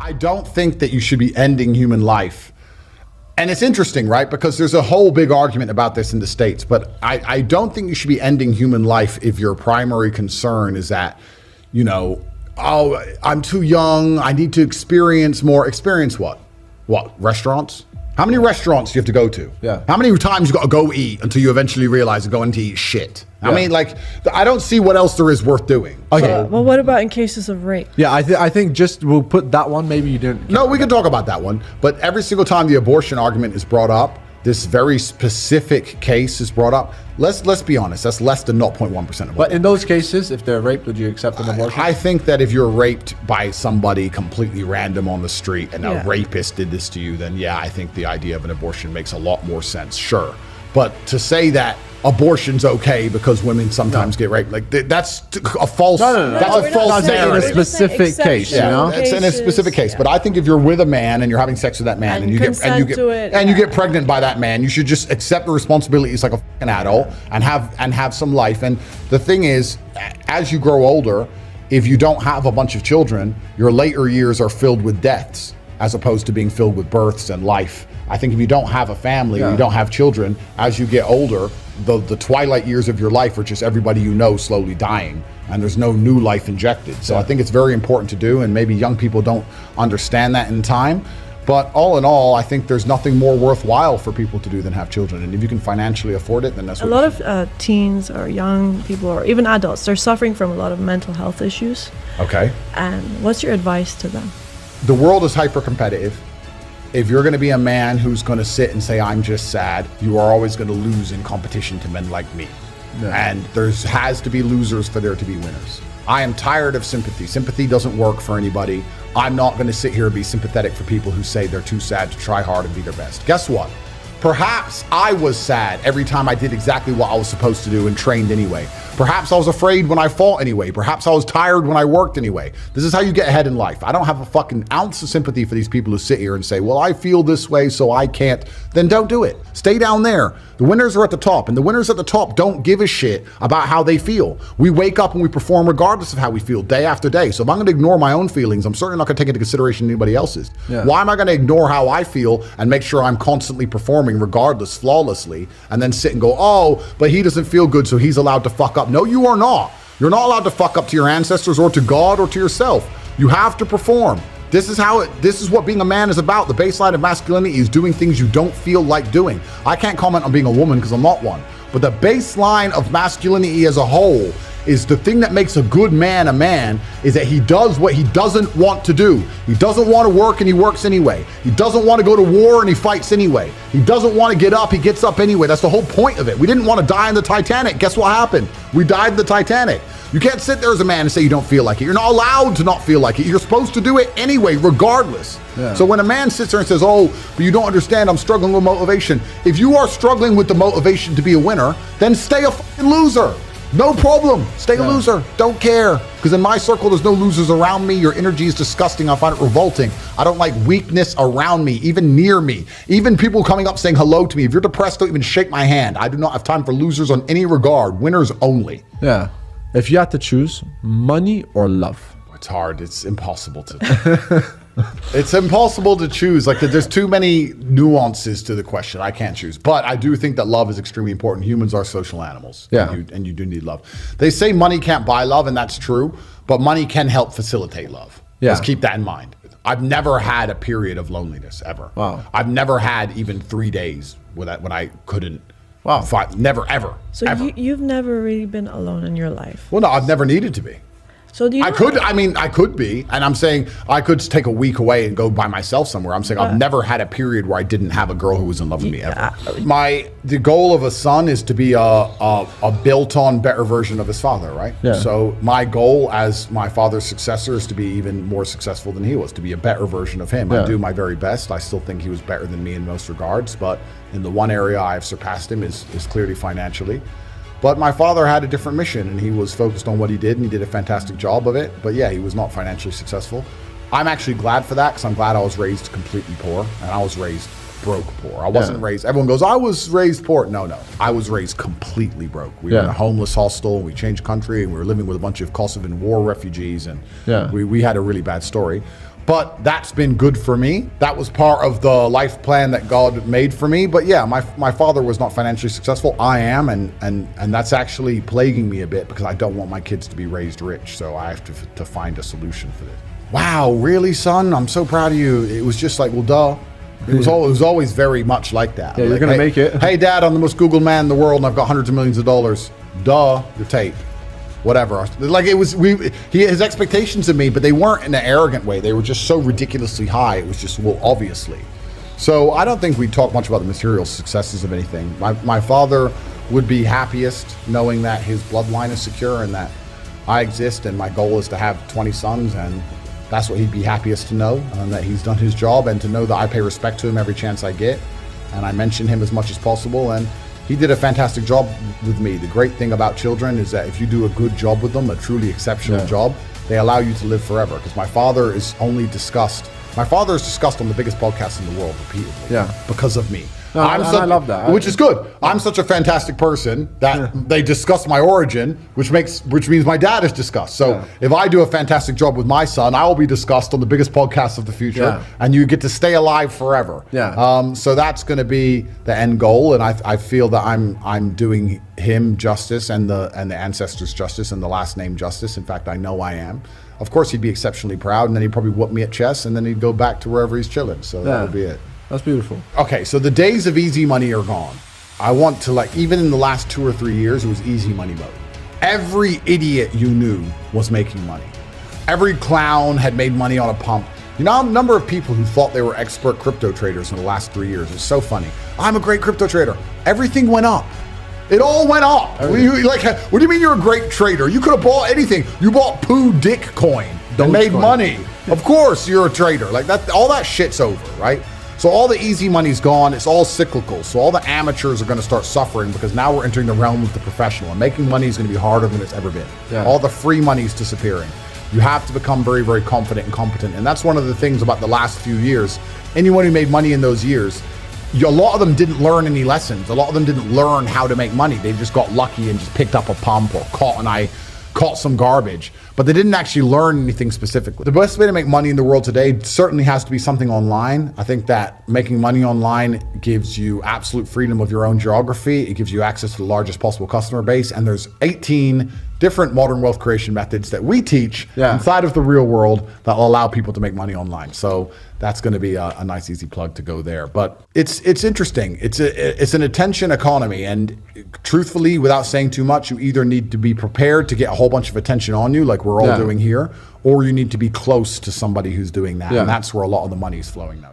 I don't think that you should be ending human life. And it's interesting, right? Because there's a whole big argument about this in the States, but I don't think you should be ending human life if your primary concern is that, you know, oh, I'm too young, I need to experience more. Experience what? What, restaurants? How many restaurants do you have to go to? Yeah. How many times you got to go eat until you eventually realize you're going to eat shit? Yeah. I mean, like, I don't see what else there is worth doing. Okay. So, well, what about in cases of rape? Yeah, I think just we'll put that one. Maybe you didn't. No, we can talk about that one. But every single time the abortion argument is brought up, this very specific case is brought up. Let's be honest. That's less than 0.1% of. But in those cases, if they're raped, would you accept an abortion? I think that if you're raped by somebody completely random on the street and a rapist did this to you, then yeah, I think the idea of an abortion makes a lot more sense. Sure. But to say that abortion's okay because women sometimes get raped, like that's a false. No. That's a false narrative. In a specific case, you know. It's in a specific case. But I think if you're with a man and you're having sex with that man and you get pregnant by that man, you should just accept the responsibilities like a fucking adult and have some life. And the thing is, as you grow older, if you don't have a bunch of children, your later years are filled with deaths as opposed to being filled with births and life. I think if you don't have a family, you don't have children, as you get older, the twilight years of your life are just everybody you know slowly dying, and there's no new life injected. So I think it's very important to do, and maybe young people don't understand that in time. But all in all, I think there's nothing more worthwhile for people to do than have children. And if you can financially afford it, then that's what a lot of teens or young people or even adults, they're suffering from a lot of mental health issues. Okay. And what's your advice to them? The world is hyper competitive. If you're going to be a man who's going to sit and say, I'm just sad, you are always going to lose in competition to men like me. Yeah. And there has to be losers for there to be winners. I am tired of sympathy. Sympathy doesn't work for anybody. I'm not going to sit here and be sympathetic for people who say they're too sad to try hard and be their best. Guess what? Perhaps I was sad every time I did exactly what I was supposed to do and trained anyway. Perhaps I was afraid when I fought anyway. Perhaps I was tired when I worked anyway. This is how you get ahead in life. I don't have a fucking ounce of sympathy for these people who sit here and say, well, I feel this way, so I can't. Then don't do it. Stay down there. The winners are at the top, and the winners at the top don't give a shit about how they feel. We wake up and we perform regardless of how we feel day after day. So if I'm going to ignore my own feelings, I'm certainly not going to take into consideration anybody else's. Yeah. Why am I going to ignore how I feel and make sure I'm constantly performing regardless, flawlessly, and then sit and go, oh, but he doesn't feel good, so he's allowed to fuck up. No, you are not. You're not allowed to fuck up to your ancestors or to God or to yourself. You have to perform. This is what being a man is about. The baseline of masculinity is doing things you don't feel like doing. I can't comment on being a woman because I'm not one. But the baseline of masculinity as a whole is the thing that makes a good man a man is that he does what he doesn't want to do. He doesn't want to work and he works anyway. He doesn't want to go to war and he fights anyway. He doesn't want to get up, he gets up anyway. That's the whole point of it. We didn't want to die in the Titanic. Guess what happened? We died in the Titanic. You can't sit there as a man and say you don't feel like it. You're not allowed to not feel like it. You're supposed to do it anyway, regardless. Yeah. So when a man sits there and says, oh, but you don't understand, I'm struggling with motivation. If you are struggling with the motivation to be a winner, then stay a fucking loser. No problem. Stay a loser. Don't care. Because in my circle, there's no losers around me. Your energy is disgusting. I find it revolting. I don't like weakness around me, even near me. Even people coming up saying hello to me. If you're depressed, don't even shake my hand. I do not have time for losers on any regard. Winners only. Yeah. If you had to choose money or love. It's hard. It's impossible to it's impossible to choose. Like, there's too many nuances to the question. I can't choose. But I do think that love is extremely important. Humans are social animals. Yeah. And you do need love. They say money can't buy love, and that's true. But money can help facilitate love. Yeah. Let's keep that in mind. I've never had a period of loneliness, ever. Wow. I've never had even 3 days when I couldn't. Wow. Never, ever. So ever. You've never really been alone in your life? Well, no, I've never needed to be. So do you? I could be, and I'm saying I could take a week away and go by myself somewhere. I'm saying I've never had a period where I didn't have a girl who was in love with me ever. The goal of a son is to be a built-on, better version of his father, right? Yeah. So my goal as my father's successor is to be even more successful than he was, to be a better version of him. Yeah. I do my very best. I still think he was better than me in most regards, but in the one area I've surpassed him is clearly financially. But my father had a different mission, and he was focused on what he did, and he did a fantastic job of it. But yeah, he was not financially successful. I'm actually glad for that, because I'm glad I was raised completely poor, and I was raised broke poor. I wasn't raised, everyone goes, I was raised poor. No. I was raised completely broke. We were in a homeless hostel, and we changed country, and we were living with a bunch of Kosovan war refugees, and we had a really bad story. but that's been good for me. That was part of the life plan that God made for me. But yeah, my father was not financially successful. I am, and that's actually plaguing me a bit because I don't want my kids to be raised rich. So I have to find a solution for this. Wow, really, son? I'm so proud of you. It was just like, well, duh. It was always very much like that. Yeah, like, you're gonna make it. Hey, Dad, I'm the most Googled man in the world, and I've got hundreds of millions of dollars. Duh, you're Tate. Whatever. Like it was, his expectations of me, but they weren't in an arrogant way. They were just so ridiculously high. It was just, well, obviously. So I don't think we talk much about the material successes of anything. My father would be happiest knowing that his bloodline is secure and that I exist, and my goal is to have 20 sons, and that's what he'd be happiest to know, and that he's done his job, and to know that I pay respect to him every chance I get, and I mention him as much as possible. And he did a fantastic job with me. The great thing about children is that if you do a good job with them, a truly exceptional job, they allow you to live forever. Because my father is discussed on the biggest podcast in the world repeatedly because of me. No, I love that. Which is good. I'm such a fantastic person that they discuss my origin, which means my dad is discussed. So if I do a fantastic job with my son, I will be discussed on the biggest podcast of the future, and you get to stay alive forever. So that's going to be the end goal, and I feel that I'm doing him justice and the ancestors justice and the last name justice. In fact, I know I am. Of course, he'd be exceptionally proud, and then he'd probably whoop me at chess, and then he'd go back to wherever he's chilling. So that would be it. That's beautiful. Okay, so the days of easy money are gone. I want to, like, even in the last 2 or 3 years, it was easy money mode. Every idiot you knew was making money. Every clown had made money on a pump. You know, a number of people who thought they were expert crypto traders in the last 3 years. It's so funny. I'm a great crypto trader. Everything went up. It all went up. What do you mean you're a great trader? You could have bought anything. You bought poo dick coin and made money. Of course you're a trader. Like that, all that shit's over, right? So all the easy money's gone. It's all cyclical. So all the amateurs are going to start suffering because now we're entering the realm of the professional, and making money is going to be harder than it's ever been. All the free money's disappearing. You have to become very, very confident and competent. And that's one of the things about the last few years. Anyone who made money in those years, a lot of them didn't learn any lessons. A lot of them didn't learn how to make money. They just got lucky and just picked up a pump or caught some garbage, but they didn't actually learn anything specifically. The best way to make money in the world today certainly has to be something online. I think that making money online gives you absolute freedom of your own geography. It gives you access to the largest possible customer base, and there's 18 different modern wealth creation methods that we teach inside of the real world that will allow people to make money online. So that's going to be a nice, easy plug to go there. But it's interesting. It's an attention economy, and truthfully, without saying too much, you either need to be prepared to get a whole bunch of attention on you, like we're all doing here, or you need to be close to somebody who's doing that, and that's where a lot of the money is flowing now.